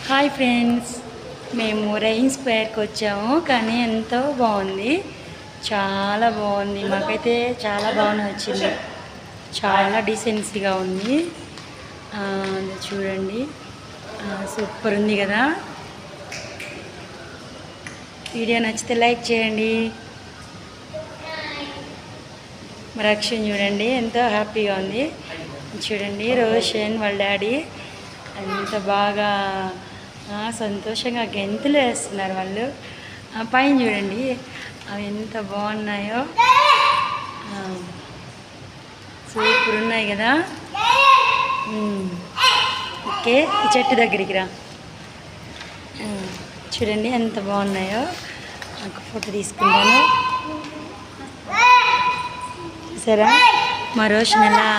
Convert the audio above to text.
Hi friends, మేము rain స్క్వేర్కి వచ్చాము. కానీ ఎంతో బాగుంది, చాలా బాగుంది. మాకైతే చాలా బాగా నచ్చింది. చాలా డీసెన్సీగా ఉంది. చూడండి, సూపర్ ఉంది కదా. వీడియో నచ్చితే లైక్ చేయండి. మరి అక్షయ్ చూడండి, ఎంతో హ్యాపీగా ఉంది. చూడండి, రోషన్ వాళ్ళ డాడీ ఎంత బాగా సంతోషంగా గెంతులు వేస్తున్నారు వాళ్ళు. పైన చూడండి, అవి ఎంత బాగున్నాయో, సూపర్ ఉన్నాయి కదా. ఓకే, ఈ చెట్టు దగ్గరికి రా. చూడండి ఎంత బాగున్నాయో. నాకు ఫోటో తీసుకుంటాను. సరే, మా రోషన్ ఎలా